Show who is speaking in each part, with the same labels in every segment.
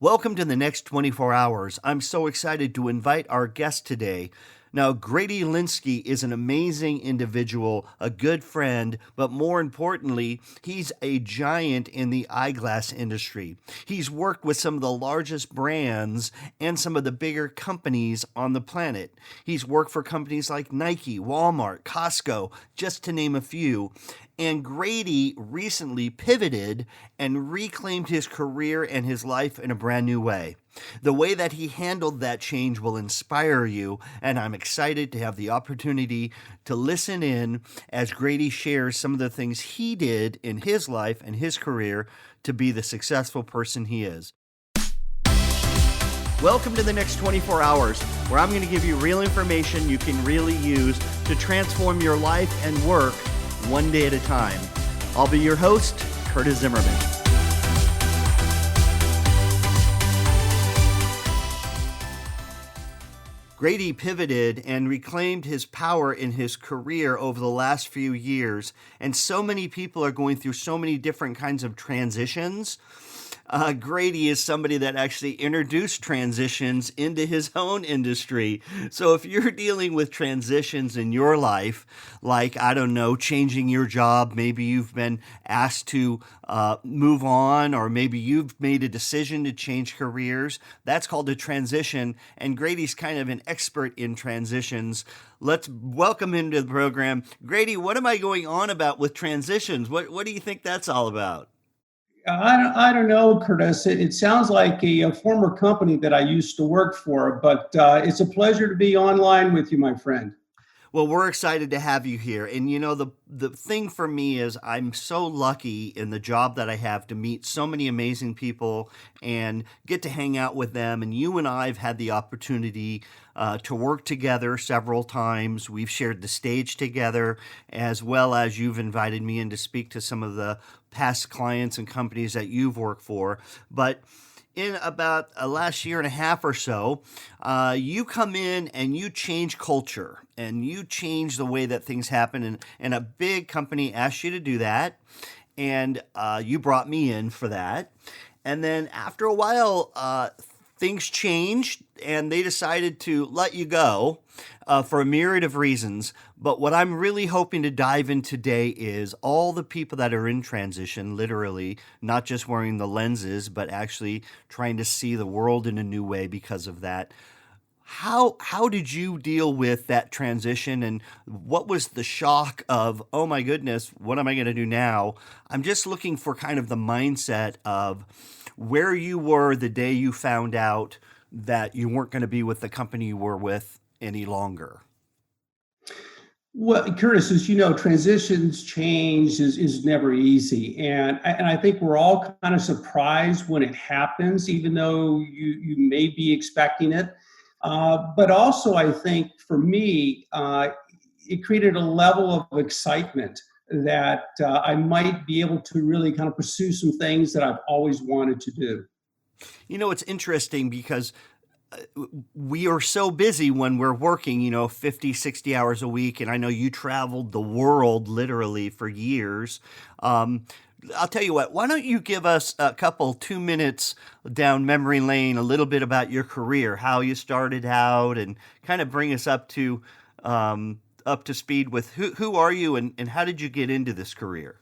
Speaker 1: Welcome to the next 24 hours. I'm so excited to invite our guest today. Now, Grady Lenski is an amazing individual, a good friend, but more importantly, he's a giant in the eyeglass industry. He's worked with some of the largest brands and some of the bigger companies on the planet. He's worked for companies like Nike, Walmart, Costco, just to name a few. And Grady recently pivoted and reclaimed his career and his life in a brand new way. The way that he handled that change will inspire you, and I'm excited to have the opportunity to listen in as Grady shares some of the things he did in his life and his career to be the successful person he is. Welcome to the next 24 hours, where I'm going to give you real information you can really use to transform your life and work one day at a time. I'll be your host, Curtis Zimmerman. Grady pivoted and reclaimed his power in his career over the last few years, and so many people are going through so many different kinds of transitions. Grady is somebody that actually introduced transitions into his own industry. So if you're dealing with transitions in your life, like, I don't know, changing your job, maybe you've been asked to move on, or maybe you've made a decision to change careers, that's called a transition. And Grady's kind of an expert in transitions. Let's welcome him to the program. Grady, what am I going on about with transitions? What do you think that's all about?
Speaker 2: I don't know, Curtis. It sounds like a former company that I used to work for, but it's a pleasure to be online with you, my friend.
Speaker 1: Well, we're excited to have you here. And you know, the thing for me is I'm so lucky in the job that I have to meet so many amazing people and get to hang out with them. And you and I have had the opportunity to work together several times. We've shared the stage together, as well as you've invited me in to speak to some of the past clients and companies that you've worked for. But in about last year and a half or so, you come in and you change culture and you change the way that things happen. And a big company asked you to do that. And you brought me in for that. And then after a while, things changed and they decided to let you go for a myriad of reasons. But what I'm really hoping to dive in today is all the people that are in transition, literally, not just wearing the lenses, but actually trying to see the world in a new way because of that. How did you deal with that transition, and what was the shock of, oh my goodness, what am I going to do now? I'm just looking for kind of the mindset of where you were the day you found out that you weren't going to be with the company you were with any longer.
Speaker 2: Well, Curtis, as you know, transitions change is never easy. And I think we're all kind of surprised when it happens, even though you may be expecting it. But also, I think for me, it created a level of excitement that I might be able to really kind of pursue some things that I've always wanted to do.
Speaker 1: You know, it's interesting because we are so busy when we're working, 50, 60 hours a week. And I know you traveled the world literally for years. I'll tell you what, why don't you give us a couple 2 minutes down memory lane, a little bit about your career, how you started out, and kind of bring us up to speed with who are you and how did you get into this career?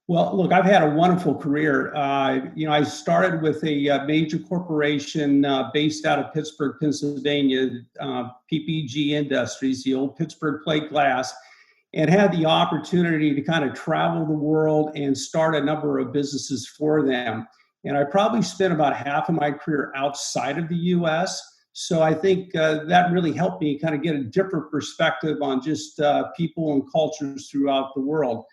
Speaker 2: Well, look, I've had a wonderful career. I started with a major corporation based out of Pittsburgh, Pennsylvania, PPG Industries, the old Pittsburgh plate glass, and had the opportunity to kind of travel the world and start a number of businesses for them. And I probably spent about half of my career outside of the U.S. So I think that really helped me kind of get a different perspective on just people and cultures throughout the world.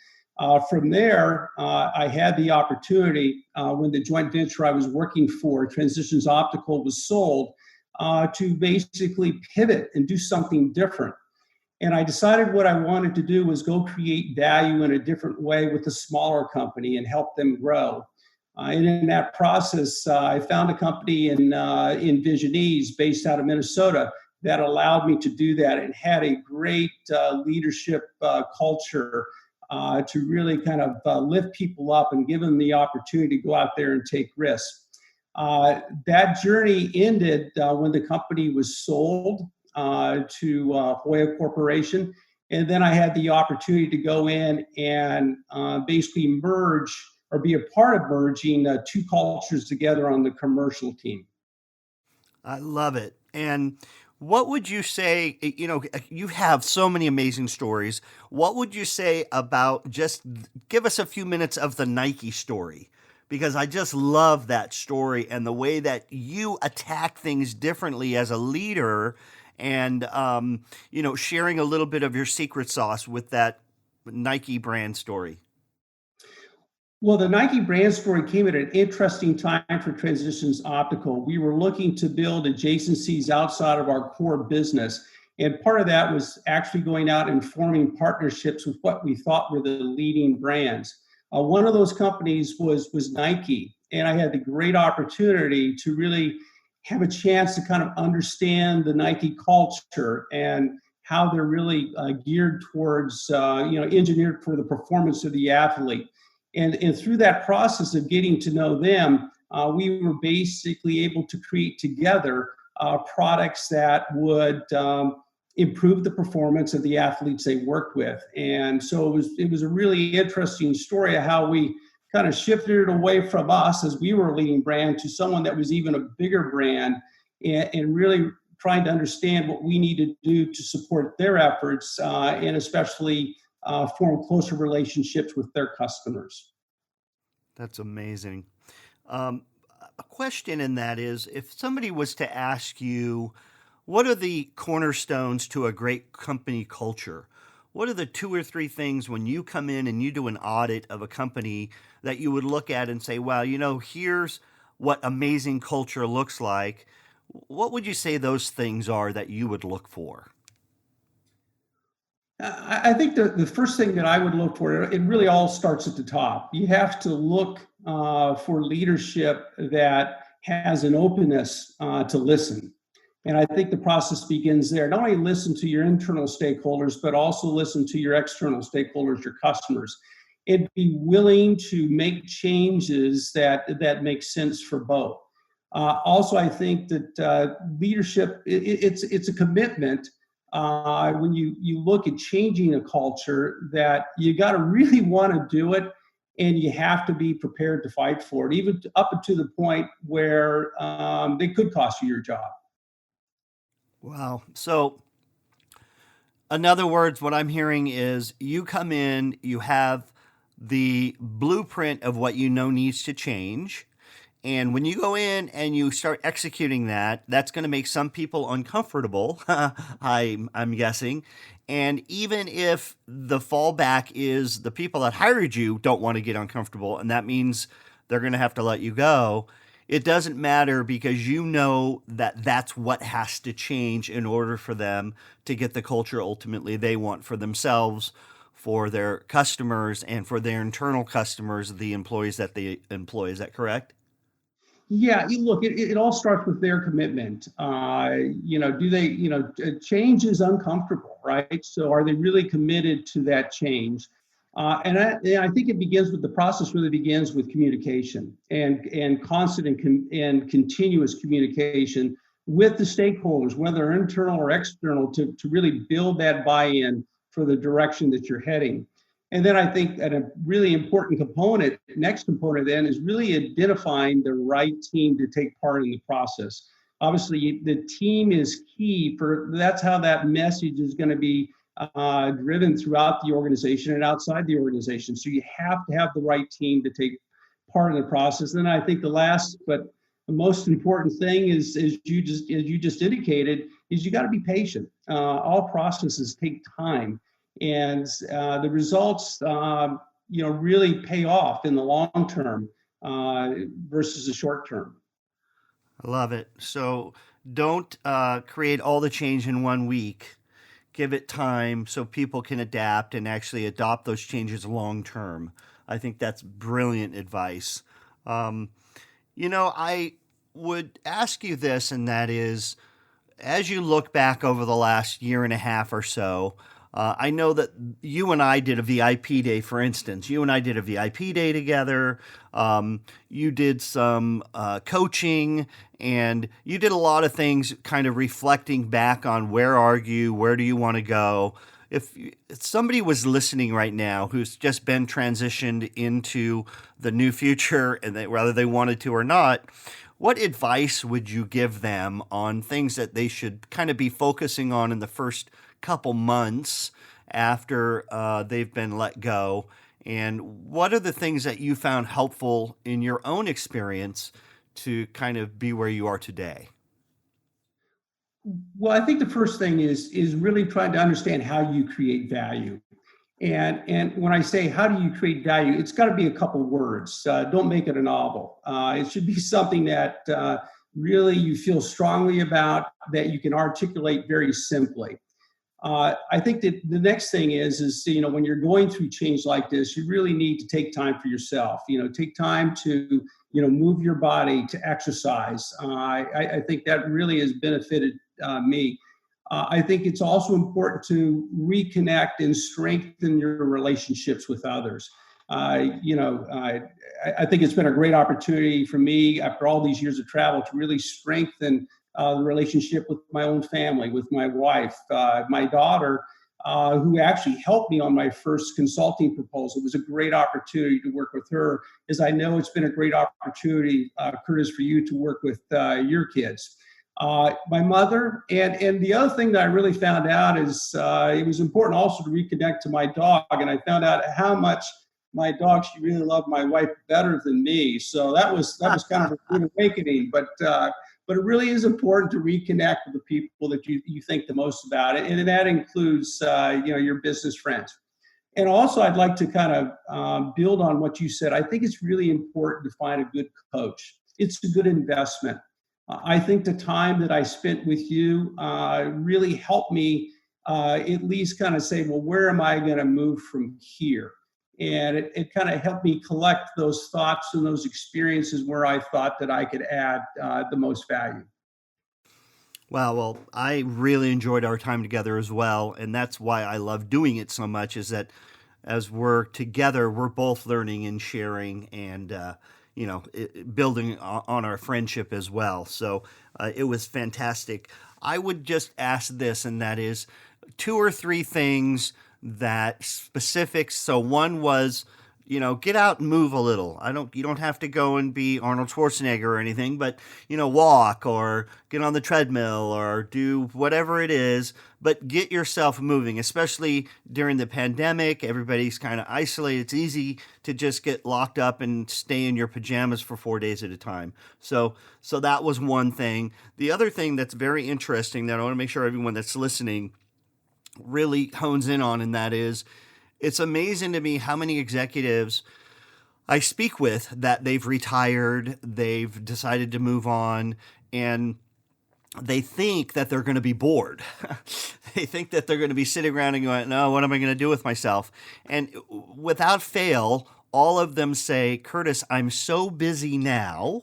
Speaker 2: From there, I had the opportunity when the joint venture I was working for, Transitions Optical, was sold, to basically pivot and do something different. And I decided what I wanted to do was go create value in a different way with a smaller company and help them grow. And in that process, I found a company in Visionese based out of Minnesota that allowed me to do that and had a great leadership culture to really kind of lift people up and give them the opportunity to go out there and take risks. That journey ended when the company was sold to Hoya Corporation. And then I had the opportunity to go in and basically merge or be a part of merging two cultures together on the commercial team.
Speaker 1: I love it. And what would you say? You have so many amazing stories. What would you say about just give us a few minutes of the Nike story? Because I just love that story and the way that you attack things differently as a leader and, sharing a little bit of your secret sauce with that Nike brand story.
Speaker 2: Well, the Nike brand story came at an interesting time for Transitions Optical. We were looking to build adjacencies outside of our core business. And part of that was actually going out and forming partnerships with what we thought were the leading brands. One of those companies was Nike. And I had the great opportunity to really have a chance to kind of understand the Nike culture and how they're really geared towards, engineered for the performance of the athlete. And through that process of getting to know them, we were basically able to create together products that would improve the performance of the athletes they worked with. And so it was a really interesting story of how we kind of shifted it away from us as we were a leading brand to someone that was even a bigger brand, and really trying to understand what we need to do to support their efforts, and especially form closer relationships with their customers.
Speaker 1: That's amazing. Um, a question in that is if somebody was to ask you, what are the cornerstones to a great company culture? What are the two or three things when you come in and you do an audit of a company that you would look at and say, wow, here's what amazing culture looks like? What would you say those things are that you would look for?
Speaker 2: I think the first thing that I would look for, it really all starts at the top. You have to look for leadership that has an openness to listen. And I think the process begins there. Not only listen to your internal stakeholders, but also listen to your external stakeholders, your customers, and be willing to make changes that make sense for both. Also, I think that leadership, it's a commitment when you look at changing a culture that you got to really want to do it, and you have to be prepared to fight for it, even up to the point where they could cost you your job.
Speaker 1: Wow. So, in other words, what I'm hearing is you come in, you have the blueprint of what you know needs to change. And when you go in and you start executing that, that's going to make some people uncomfortable, I'm guessing. And even if the fallback is the people that hired you don't want to get uncomfortable, and that means they're going to have to let you go, it doesn't matter because you know that that's what has to change in order for them to get the culture ultimately they want for themselves, for their customers, and for their internal customers, the employees that they employ. Is that correct?
Speaker 2: Yeah, look, it all starts with their commitment. Do they, change is uncomfortable, right? So are they really committed to that change? And I think it begins with the process really begins with communication and constant and continuous communication with the stakeholders, whether internal or external, to really build that buy-in for the direction that you're heading. And then I think that a really important next component then is really identifying the right team to take part in the process. Obviously, the team is key that's how that message is going to be driven throughout the organization and outside the organization. So you have to have the right team to take part in the process. And then I think the last, but the most important thing is, as you just indicated, is you got to be patient. All processes take time, and the results really pay off in the long term versus the short term.
Speaker 1: I love it. So don't create all the change in 1 week. Give it time so people can adapt and actually adopt those changes long term. I think that's brilliant advice. Um, I would ask you this, and that is as you look back over the last year and a half or so, I know that you and I did a VIP day, for instance. You and I did a VIP day together. You did some coaching, and you did a lot of things kind of reflecting back on where are you, where do you want to go. If somebody was listening right now who's just been transitioned into the new future, and whether they wanted to or not, what advice would you give them on things that they should kind of be focusing on in the first couple months after they've been let go? And what are the things that you found helpful in your own experience to kind of be where you are today?
Speaker 2: Well, I think the first thing is really trying to understand how you create value. And when I say how do you create value, it's got to be a couple words. Don't make it a novel. It should be something that really you feel strongly about, that you can articulate very simply. I think that the next thing is when you're going through change like this, you really need to take time for yourself. Take time to move your body, to exercise. I think that really has benefited me. I think it's also important to reconnect and strengthen your relationships with others. I think it's been a great opportunity for me after all these years of travel to really strengthen the relationship with my own family, with my wife, my daughter, who actually helped me on my first consulting proposal. It was a great opportunity to work with her, as I know it's been a great opportunity, Curtis, for you to work with your kids. My mother, and the other thing that I really found out is it was important also to reconnect to my dog, and I found out how much my dog, she really loved my wife better than me. So that was kind of a good awakening. But it really is important to reconnect with the people that you think the most about it, and that includes your business friends. And also, I'd like to kind of build on what you said. I think it's really important to find a good coach. It's a good investment. I think the time that I spent with you really helped me at least kind of say, well, where am I going to move from here? And it kind of helped me collect those thoughts and those experiences where I thought that I could add the most value.
Speaker 1: Wow, well, I really enjoyed our time together as well, and that's why I love doing it so much. Is that as we're together, we're both learning and sharing, and building on our friendship as well. So it was fantastic. I would just ask this, and that is two or three things that specifics. So one was, get out and move a little. You don't have to go and be Arnold Schwarzenegger or anything, but, walk or get on the treadmill or do whatever it is, but get yourself moving, especially during the pandemic. Everybody's kind of isolated. It's easy to just get locked up and stay in your pajamas for 4 days at a time. So that was one thing. The other thing that's very interesting that I want to make sure everyone that's listening really hones in on, and that is, it's amazing to me how many executives I speak with that they've retired, they've decided to move on, and they think that they're going to be bored. They think that they're going to be sitting around and going, no, what am I going to do with myself? And without fail, all of them say, Curtis, I'm so busy now,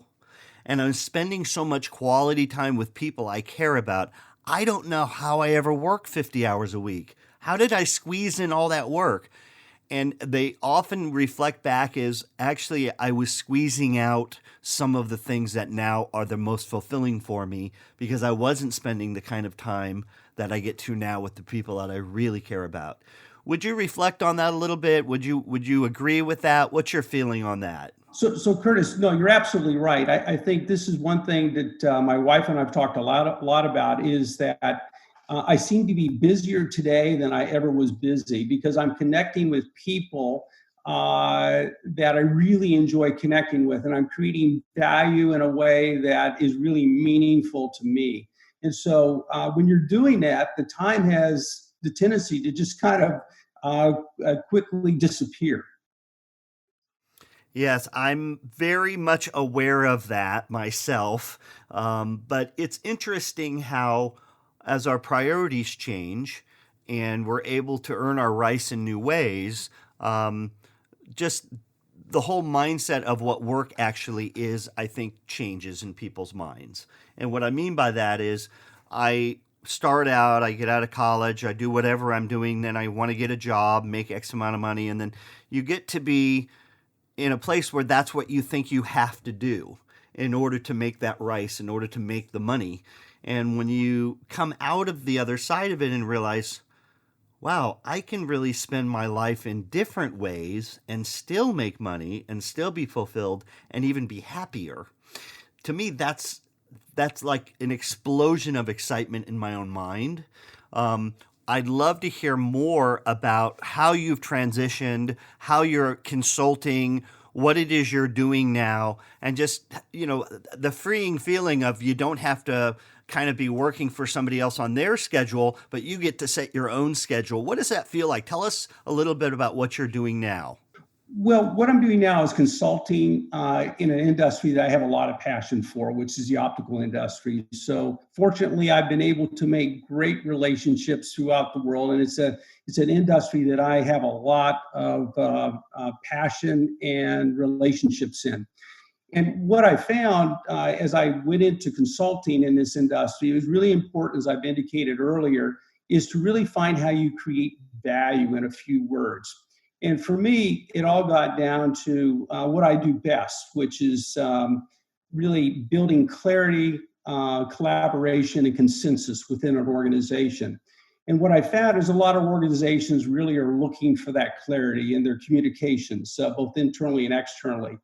Speaker 1: and I'm spending so much quality time with people I care about. I don't know how I ever work 50 hours a week. How did I squeeze in all that work? And they often reflect back as actually I was squeezing out some of the things that now are the most fulfilling for me because I wasn't spending the kind of time that I get to now with the people that I really care about. Would you reflect on that a little bit? Would you agree with that? What's your feeling on that?
Speaker 2: So Curtis, no, you're absolutely right. I think this is one thing that my wife and I've talked a lot about is that I seem to be busier today than I ever was busy because I'm connecting with people that I really enjoy connecting with, and I'm creating value in a way that is really meaningful to me. And so when you're doing that, the time has the tendency to just kind of quickly disappear.
Speaker 1: Yes, I'm very much aware of that myself. But it's interesting how, as our priorities change and we're able to earn our rice in new ways, just the whole mindset of what work actually is, I think, changes in people's minds. And what I mean by that is, I start out, I get out of college, I do whatever I'm doing, then I want to get a job, make X amount of money, and then you get to be in a place where that's what you think you have to do in order to make that rice, in order to make the money. And when you come out of the other side of it and realize, wow, I can really spend my life in different ways and still make money and still be fulfilled and even be happier. To me, that's like an explosion of excitement in my own mind. Um, I'd love to hear more about how you've transitioned, how you're consulting, what it is you're doing now, and just, the freeing feeling of you don't have to kind of be working for somebody else on their schedule, but you get to set your own schedule. What does that feel like? Tell us a little bit about what you're doing now.
Speaker 2: Well, what I'm doing now is consulting in an industry that I have a lot of passion for, which is the optical industry. So, fortunately, I've been able to make great relationships throughout the world, and it's an industry that I have a lot of passion and relationships in. And what I found as I went into consulting in this industry, it was really important, as I've indicated earlier, is to really find how you create value in a few words. And for me, it all got down to what I do best, which is really building clarity, collaboration, and consensus within an organization. And what I found is a lot of organizations really are looking for that clarity in their communications, both internally and externally.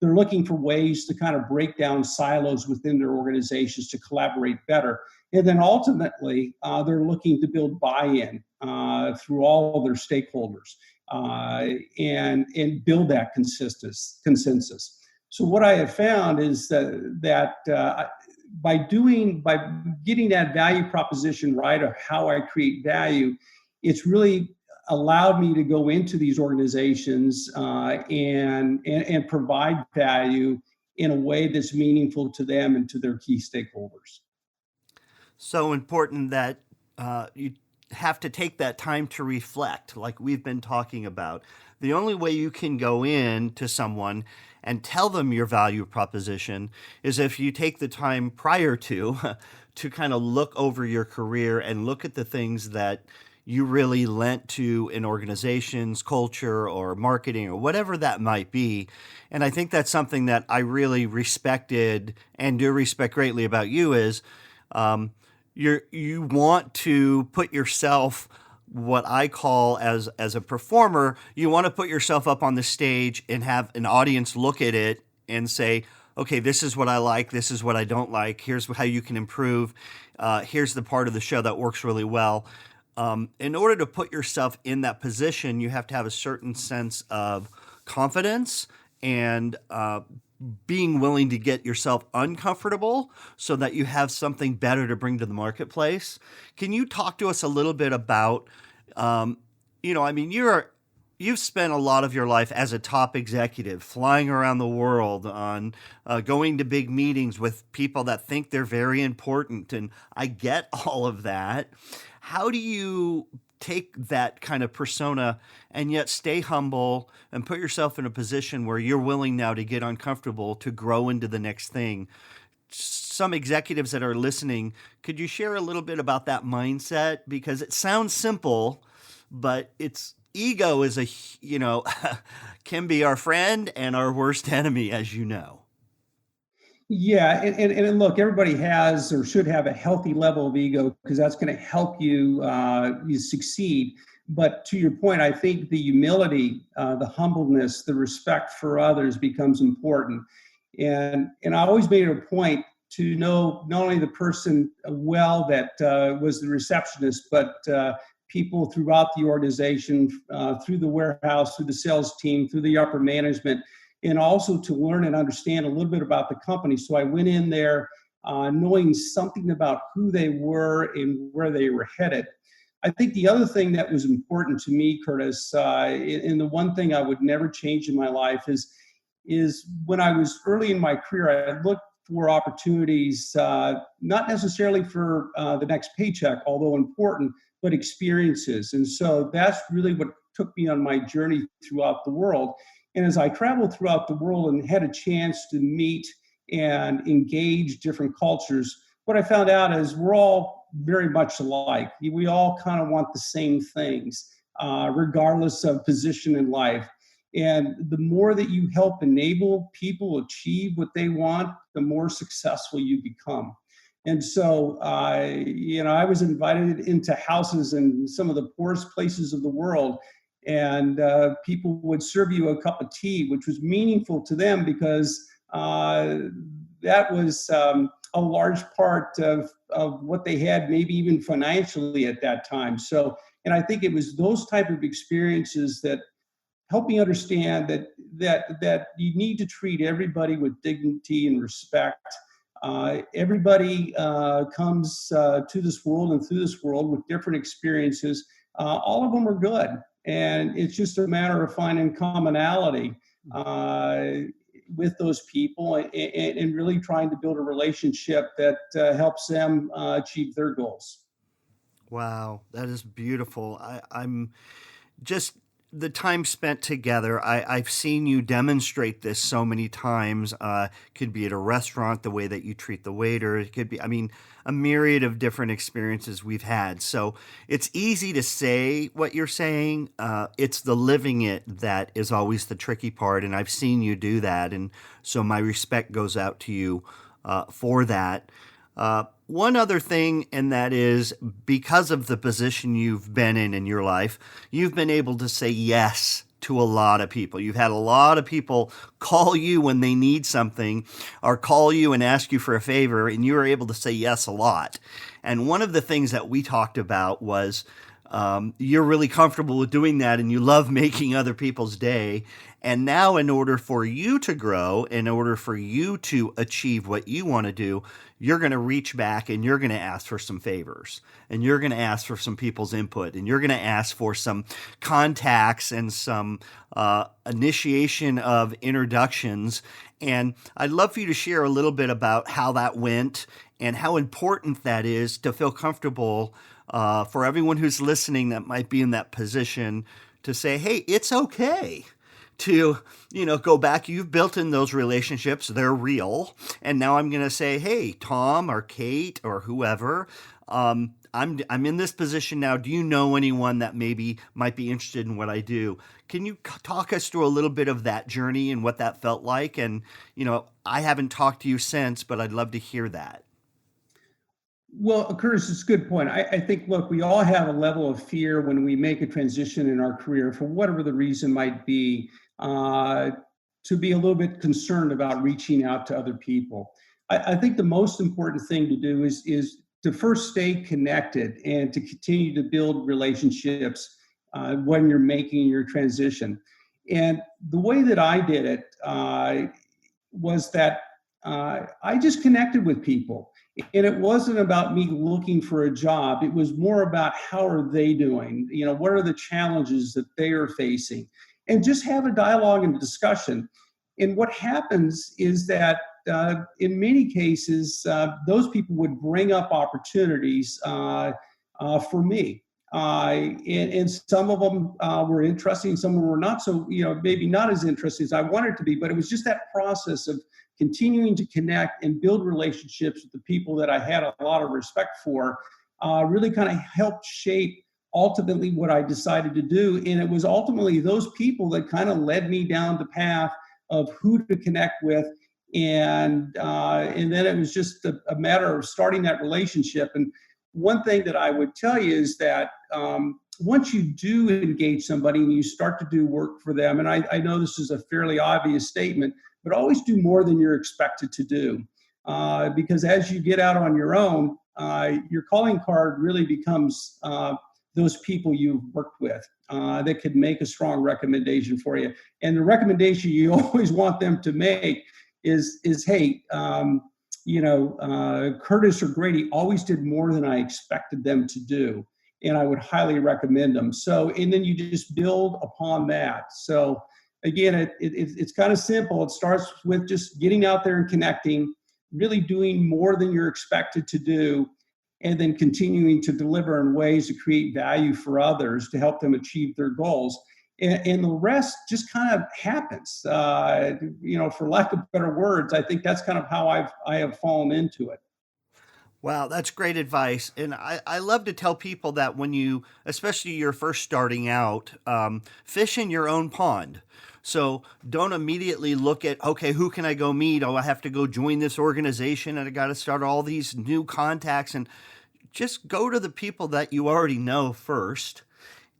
Speaker 2: They're looking for ways to kind of break down silos within their organizations to collaborate better. And then ultimately, they're looking to build buy-in through all of their stakeholders and build that consensus. So what I have found is that by getting that value proposition right of how I create value, it's really allowed me to go into these organizations and provide value in a way that's meaningful to them and to their key stakeholders.
Speaker 1: So important that you have to take that time to reflect, like we've been talking about. The only way you can go in to someone and tell them your value proposition is if you take the time prior to to kind of look over your career and look at the things that you really lent to an organization's culture or marketing or whatever that might be. And I think that's something that I really respected and do respect greatly about you is you want to put yourself, what I call as a performer, you want to put yourself up on the stage and have an audience look at it and say, okay, this is what I like, this is what I don't like, here's how you can improve, here's the part of the show that works really well. In order to put yourself in that position, you have to have a certain sense of confidence and being willing to get yourself uncomfortable so that you have something better to bring to the marketplace. Can you talk to us a little bit about, you've spent a lot of your life as a top executive, flying around the world on going to big meetings with people that think they're very important, and I get all of that. How do you take that kind of persona and yet stay humble and put yourself in a position where you're willing now to get uncomfortable to grow into the next thing? Some executives that are listening, could you share a little bit about that mindset? Because it sounds simple, but it's ego is can be our friend and our worst enemy, as you know.
Speaker 2: Yeah, and look, everybody has or should have a healthy level of ego because that's going to help you succeed. But to your point, I think the humility, the humbleness, the respect for others becomes important. And I always made it a point to know not only the person well that was the receptionist, but people throughout the organization, through the warehouse, through the sales team, through the upper management, and also to learn and understand a little bit about the company. So I went in there knowing something about who they were and where they were headed. I think the other thing that was important to me, Curtis, and the one thing I would never change in my life is when I was early in my career, I looked for opportunities, not necessarily for the next paycheck, although important, but experiences. And so that's really what took me on my journey throughout the world. And as I traveled throughout the world and had a chance to meet and engage different cultures, what I found out is we're all very much alike. We all kind of want the same things, regardless of position in life. And the more that you help enable people achieve what they want, the more successful you become. And so, I was invited into houses in some of the poorest places of the world, and people would serve you a cup of tea, which was meaningful to them because that was a large part of what they had, maybe even financially at that time. So, and I think it was those type of experiences that help me understand that you need to treat everybody with dignity and respect. Everybody comes to this world and through this world with different experiences. All of them are good, and it's just a matter of finding commonality with those people and really trying to build a relationship that helps them achieve their goals.
Speaker 1: Wow, that is beautiful. I'm just the time spent together. I've seen you demonstrate this so many times. Could be at a restaurant, the way that you treat the waiter. It could be, I mean, a myriad of different experiences we've had. So it's easy to say what you're saying. It's the living it that is always the tricky part. And I've seen you do that. And so my respect goes out to you for that. One other thing, and that is because of the position you've been in your life, you've been able to say yes to a lot of people. You've had a lot of people call you when they need something or call you and ask you for a favor, and you were able to say yes a lot. And one of the things that we talked about was you're really comfortable with doing that and you love making other people's day. And now, in order for you to grow, in order for you to achieve what you want to do, you're going to reach back and you're going to ask for some favors and you're going to ask for some people's input and you're going to ask for some contacts and some initiation of introductions. And I'd love for you to share a little bit about how that went and how important that is to feel comfortable for everyone who's listening that might be in that position to say, hey, it's okay to, go back. You've built in those relationships. They're real. And now I'm going to say, hey, Tom or Kate or whoever, I'm in this position now. Do you know anyone that maybe might be interested in what I do? Can you talk us through a little bit of that journey and what that felt like? And, I haven't talked to you since, but I'd love to hear that.
Speaker 2: Well, Curtis, it's a good point. I think, look, we all have a level of fear when we make a transition in our career, for whatever the reason might be, to be a little bit concerned about reaching out to other people. I think the most important thing to do is to first stay connected and to continue to build relationships when you're making your transition. And the way that I did it was that I just connected with people. And it wasn't about me looking for a job. It was more about how are they doing? What are the challenges that they are facing? And just have a dialogue and discussion. And what happens is that in many cases, those people would bring up opportunities for me. And some of them were interesting, some of them were not so, maybe not as interesting as I wanted to be, but it was just that process of continuing to connect and build relationships with the people that I had a lot of respect for, really kind of helped shape ultimately what I decided to do. And it was ultimately those people that kind of led me down the path of who to connect with. And then it was just a matter of starting that relationship. And one thing that I would tell you is that once you do engage somebody and you start to do work for them, and I know this is a fairly obvious statement, but always do more than you're expected to do. Because as you get out on your own, your calling card really becomes those people you've worked with that could make a strong recommendation for you. And the recommendation you always want them to make is hey, Curtis or Grady always did more than I expected them to do. And I would highly recommend them. So, and then you just build upon that. So again, it's kind of simple. It starts with just getting out there and connecting, really doing more than you're expected to do, and then continuing to deliver in ways to create value for others to help them achieve their goals. And the rest just kind of happens. For lack of better words, I think that's kind of how I have fallen into it.
Speaker 1: Wow, that's great advice. And I love to tell people that when you, especially you're first starting out, fish in your own pond. So don't immediately look at, okay, who can I go meet? Oh, I have to go join this organization and I got to start all these new contacts. And just go to the people that you already know first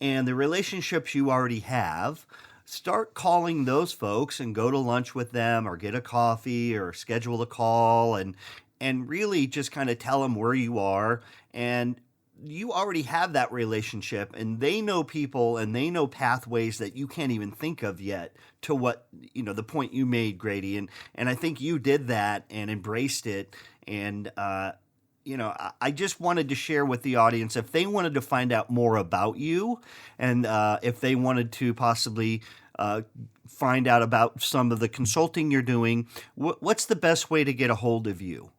Speaker 1: and the relationships you already have. Start calling those folks and go to lunch with them or get a coffee or schedule a call and really just kind of tell them where you are and you already have that relationship and they know people and they know pathways that you can't even think of yet to what the point you made, Grady, and I think you did that and embraced it and I just wanted to share with the audience if they wanted to find out more about you and if they wanted to possibly find out about some of the consulting you're doing, what's the best way to get a hold of you?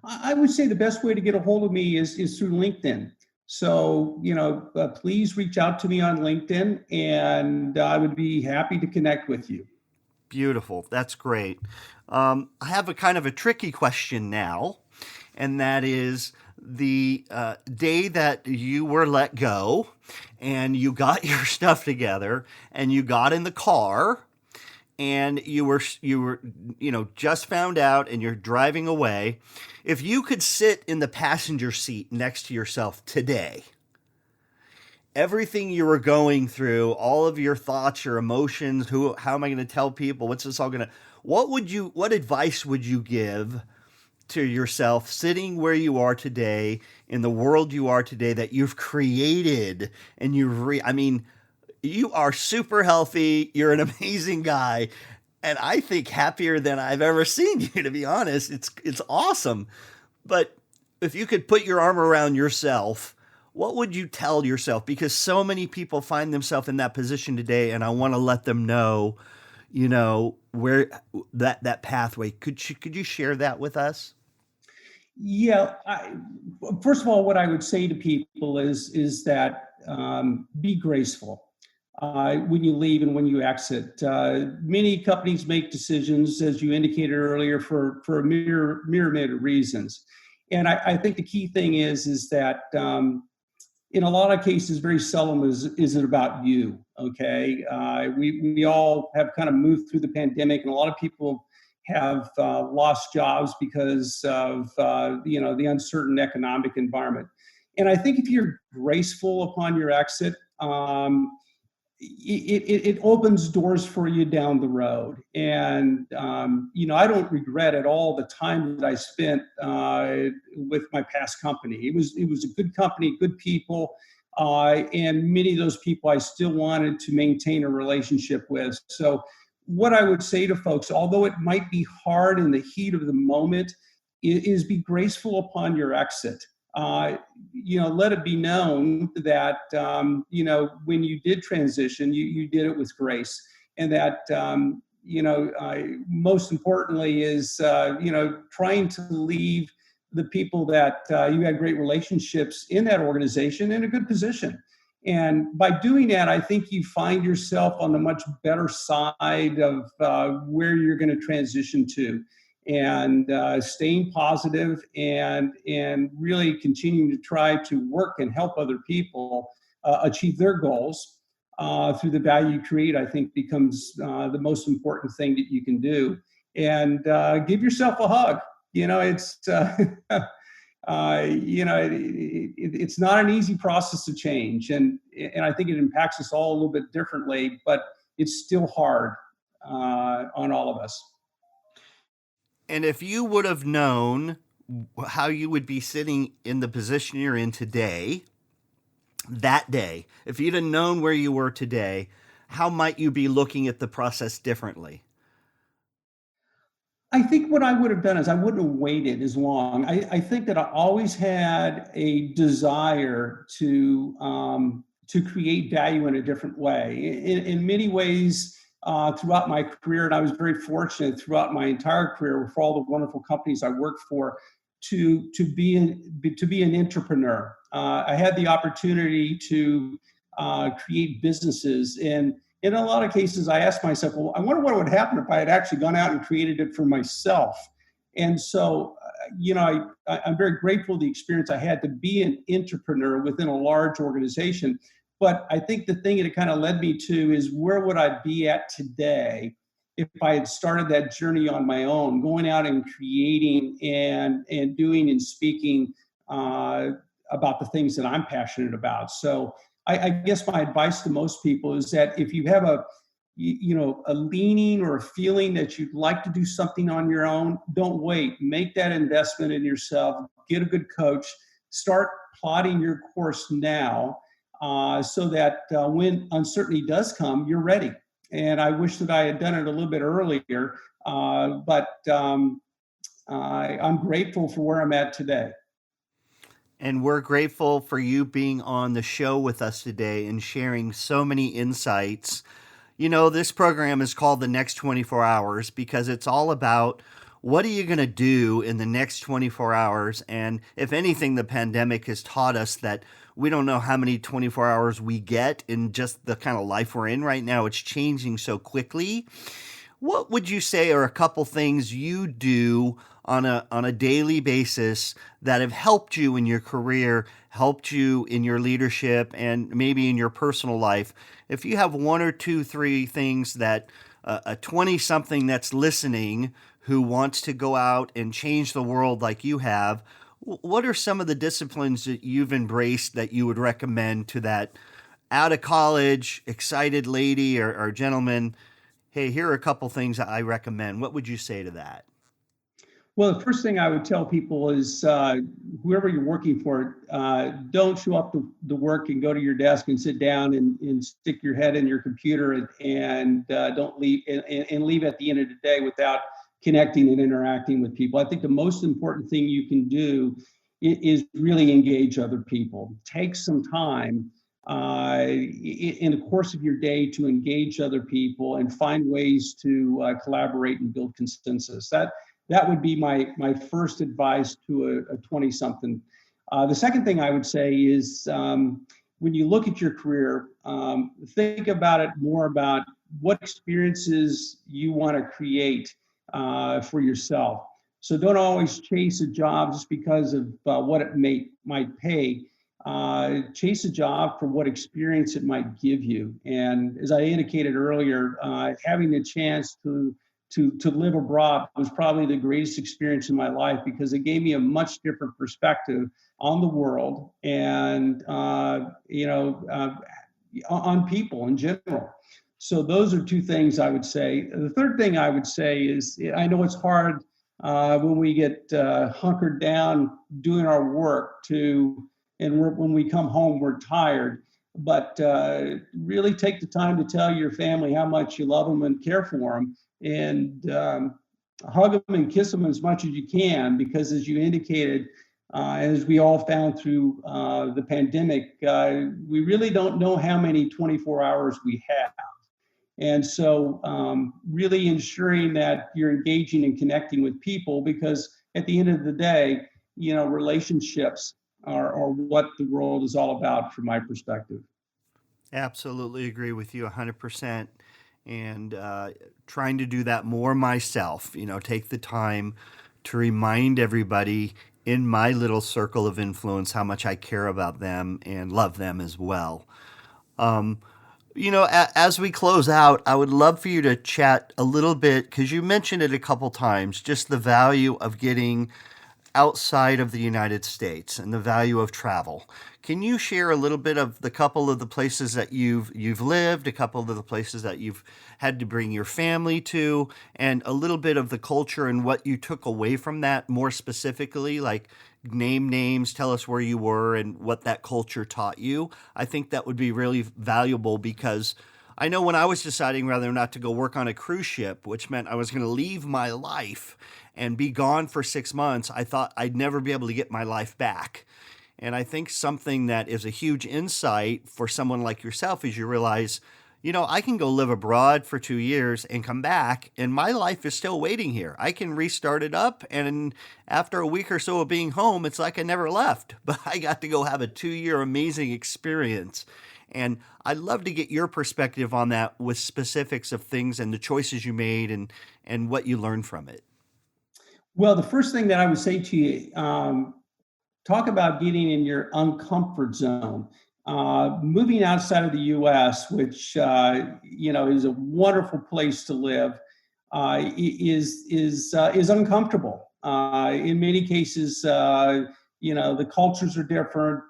Speaker 2: I would say the best way to get a hold of me is through LinkedIn. So, please reach out to me on LinkedIn and I would be happy to connect with you.
Speaker 1: Beautiful. That's great. I have a kind of a tricky question now, and that is the day that you were let go and you got your stuff together and you got in the car and you were just found out and you're driving away. If you could sit in the passenger seat next to yourself today, everything you were going through, all of your thoughts, your emotions, how am I going to tell people, what's this all going to, what advice would you give to yourself sitting where you are today in the world you are today that you've created and you are super healthy. You're an amazing guy. And I think happier than I've ever seen you, to be honest. It's awesome. But if you could put your arm around yourself, what would you tell yourself? Because so many people find themselves in that position today, and I want to let them know, where that pathway. Could you share that with us?
Speaker 2: Yeah. First of all, what I would say to people is that be graceful when you leave and when you exit. Many companies make decisions, as you indicated earlier, for a myriad of reasons. And I think the key thing is that in a lot of cases, very seldom is it about you. Okay, we all have kind of moved through the pandemic, and a lot of people have lost jobs because of the uncertain economic environment. And I think if you're graceful upon your exit, it opens doors for you down the road. And I don't regret at all the time that I spent with my past company. It was a good company, good people, and many of those people I still wanted to maintain a relationship with. So what I would say to folks, although it might be hard in the heat of the moment, is be graceful upon your exit. Let it be known that when you did transition, you did it with grace, and that most importantly is trying to leave the people that you had great relationships in that organization in a good position. And by doing that, I think you find yourself on the much better side of where you're going to transition to, and staying positive and really continuing to try to work and help other people achieve their goals through the value you create. I think becomes the most important thing that you can do. And give yourself a hug. It's it's not an easy process to change, and I think it impacts us all a little bit differently, but it's still hard on all of us.
Speaker 1: And if you would have known how you would be sitting in the position you're in today, that day, if you'd have known where you were today, how might you be looking at the process differently?
Speaker 2: I think what I would have done is I wouldn't have waited as long. I think that I always had a desire to create value in a different way. In many ways, throughout my career, and I was very fortunate throughout my entire career for all the wonderful companies I worked for, to be an entrepreneur. I had the opportunity to create businesses, and in a lot of cases, I asked myself, well, I wonder what would happen if I had actually gone out and created it for myself. And so I'm very grateful for the experience I had to be an entrepreneur within a large organization. But I think the thing that it kind of led me to is where would I be at today if I had started that journey on my own, going out and creating and doing and speaking about the things that I'm passionate about. So I guess my advice to most people is that if you have a leaning or a feeling that you'd like to do something on your own, don't wait. Make that investment in yourself. Get a good coach. Start plotting your course now, so that when uncertainty does come, you're ready. And I wish that I had done it a little bit earlier, but I'm grateful for where I'm at today.
Speaker 1: And we're grateful for you being on the show with us today and sharing so many insights. This program is called The Next 24 Hours because it's all about what are you going to do in the next 24 hours. And if anything, the pandemic has taught us that we don't know how many 24 hours we get in just the kind of life we're in right now. It's changing so quickly. What would you say are a couple things you do on a daily basis that have helped you in your career, helped you in your leadership, and maybe in your personal life? If you have one or two, three things that a 20-something that's listening who wants to go out and change the world like you have, what are some of the disciplines that you've embraced that you would recommend to that out of college, excited lady or gentleman? Hey, here are a couple things that I recommend. What would you say to that?
Speaker 2: Well, the first thing I would tell people is whoever you're working for, don't show up to work and go to your desk and sit down and stick your head in your computer and don't leave and leave at the end of the day without connecting and interacting with people. I think the most important thing you can do is really engage other people. Take some time in the course of your day to engage other people and find ways to collaborate and build consensus. That would be my first advice to a 20-something. The second thing I would say is when you look at your career, think about it more about what experiences you want to create for yourself. So don't always chase a job just because of what it might pay. Chase a job for what experience it might give you. And as I indicated earlier, having the chance to live abroad was probably the greatest experience in my life because it gave me a much different perspective on the world and on people in general. So those are two things I would say. The third thing I would say is I know it's hard when we get hunkered down doing our work when we come home we're tired. But really take the time to tell your family how much you love them and care for them, and hug them and kiss them as much as you can, because as you indicated, as we all found through the pandemic, we really don't know how many 24 hours we have. And so really ensuring that you're engaging and connecting with people, because at the end of the day, relationships are what the world is all about from my perspective.
Speaker 1: Absolutely agree with you 100%. And trying to do that more myself, take the time to remind everybody in my little circle of influence how much I care about them and love them as well. Um, as we close out, I would love for you to chat a little bit, because you mentioned it a couple times, just the value of getting outside of the United States and the value of travel. Can you share a little bit of the couple of the places that you've lived, a couple of the places that you've had to bring your family to, and a little bit of the culture and what you took away from that more specifically, like name names, tell us where you were and what that culture taught you? I think that would be really valuable, because I know when I was deciding whether or not to go work on a cruise ship, which meant I was going to leave my life and be gone for 6 months, I thought I'd never be able to get my life back. And I think something that is a huge insight for someone like yourself is you realize, I can go live abroad for 2 years and come back, and my life is still waiting here. I can restart it up, and after a week or so of being home, it's like I never left. But I got to go have a 2-year amazing experience. And I'd love to get your perspective on that with specifics of things and the choices you made and what you learned from it.
Speaker 2: Well, the first thing that I would say to you, talk about getting in your uncomfort zone. Moving outside of the U.S., which is a wonderful place to live, is uncomfortable. In many cases, the cultures are different.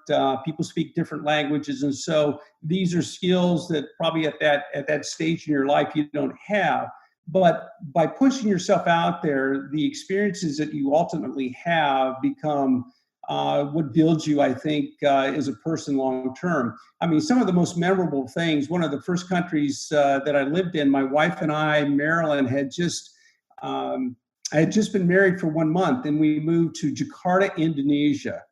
Speaker 2: People speak different languages, and so these are skills that probably at that stage in your life you don't have. But by pushing yourself out there, the experiences that you ultimately have become what builds you, I think, as a person long term. I mean, some of the most memorable things. One of the first countries that I lived in, my wife and I, Marilyn, um, I had just been married for 1 month, and we moved to Jakarta, Indonesia.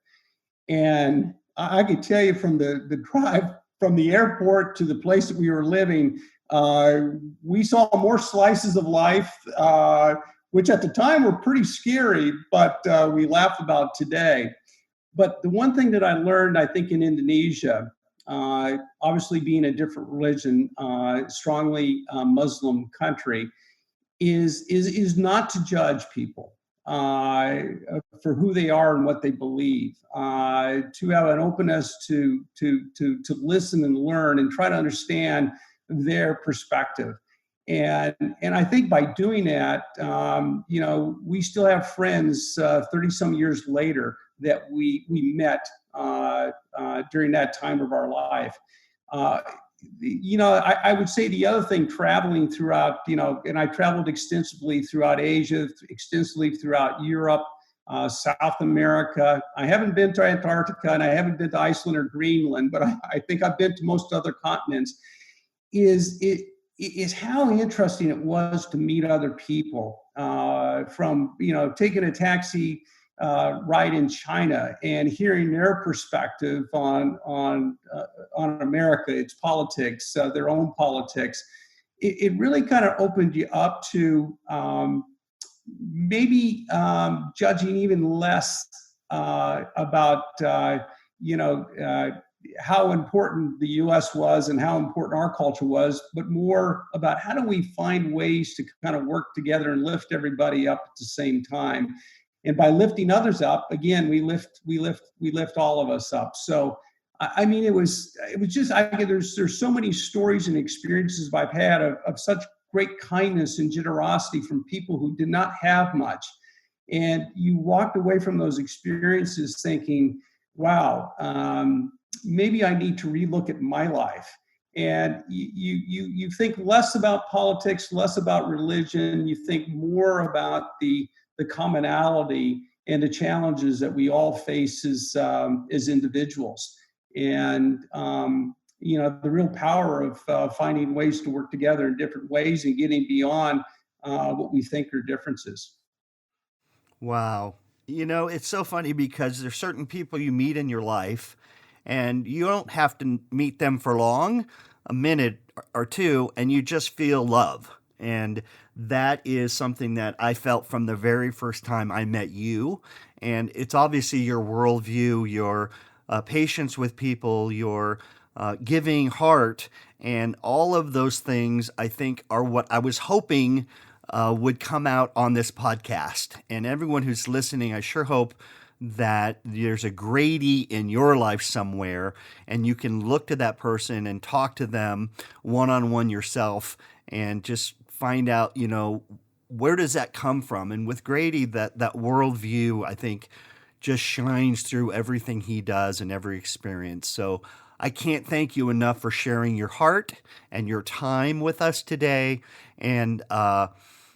Speaker 2: And I could tell you from the drive from the airport to the place that we were living, we saw more slices of life, which at the time were pretty scary, but we laugh about today. But the one thing that I learned, I think, in Indonesia, obviously being a different religion, strongly Muslim country, is not to judge people uh, for who they are and what they believe. To have an openness to listen and learn and try to understand their perspective. And I think by doing that, we still have friends 30 some years later that we met during that time of our life. Uh, I would say the other thing, traveling throughout, and I traveled extensively throughout Asia, extensively throughout Europe, South America. I haven't been to Antarctica and I haven't been to Iceland or Greenland, but I think I've been to most other continents. Is how interesting it was to meet other people, from taking a taxi ride in China and hearing their perspective on America, its politics, their own politics. It really kind of opened you up to maybe judging even less about how important the U.S. was and how important our culture was, but more about how do we find ways to kind of work together and lift everybody up at the same time. And by lifting others up, again, we lift all of us up. So, I mean, it was just, there's so many stories and experiences I've had of such great kindness and generosity from people who did not have much. And you walked away from those experiences thinking, wow, maybe I need to relook at my life. And you think less about politics, less about religion. You think more about the commonality and the challenges that we all face as individuals. And the real power of finding ways to work together in different ways and getting beyond what we think are differences.
Speaker 1: Wow. It's so funny because there's certain people you meet in your life, and you don't have to meet them for long, a minute or two, and you just feel love. And that is something that I felt from the very first time I met you. And it's obviously your worldview, your patience with people, your giving heart, and all of those things, I think, are what I was hoping would come out on this podcast. And everyone who's listening, I sure hope that there's a Grady in your life somewhere, and you can look to that person and talk to them one on one yourself and just find out, where does that come from? And with Grady, that worldview, I think, just shines through everything he does and every experience. So I can't thank you enough for sharing your heart and your time with us today. And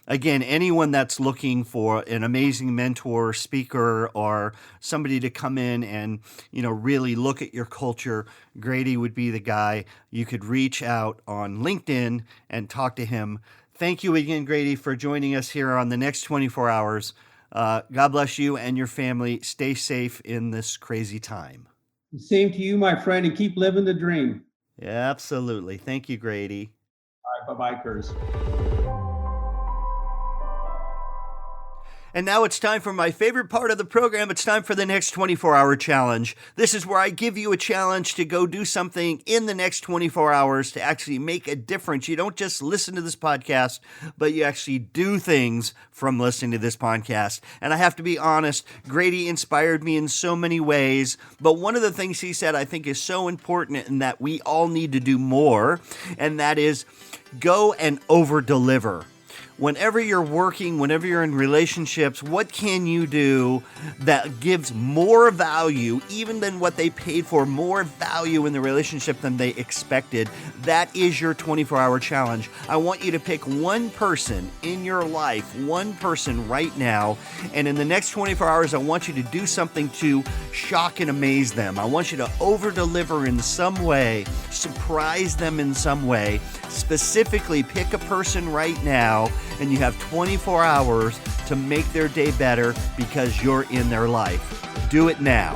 Speaker 1: again, anyone that's looking for an amazing mentor, speaker, or somebody to come in and, really look at your culture, Grady would be the guy. You could reach out on LinkedIn and talk to him. Thank you again, Grady, for joining us here on the next 24 hours. God bless you and your family. Stay safe in this crazy time.
Speaker 2: Same to you, my friend, and keep living the dream.
Speaker 1: Yeah, absolutely. Thank you, Grady.
Speaker 2: All right, bye-bye, Curtis.
Speaker 1: And now it's time for my favorite part of the program. It's time for the next 24-hour challenge. This is where I give you a challenge to go do something in the next 24 hours to actually make a difference. You don't just listen to this podcast, but you actually do things from listening to this podcast. And I have to be honest, Grady inspired me in so many ways. But one of the things he said I think is so important and that we all need to do more, and that is go and over-deliver. Whenever you're working, whenever you're in relationships, what can you do that gives more value, even than what they paid for, more value in the relationship than they expected? That is your 24-hour challenge. I want you to pick one person in your life, one person right now, and in the next 24 hours, I want you to do something to shock and amaze them. I want you to over-deliver in some way, surprise them in some way. Specifically, pick a person right now, and you have 24 hours to make their day better because you're in their life. Do it now.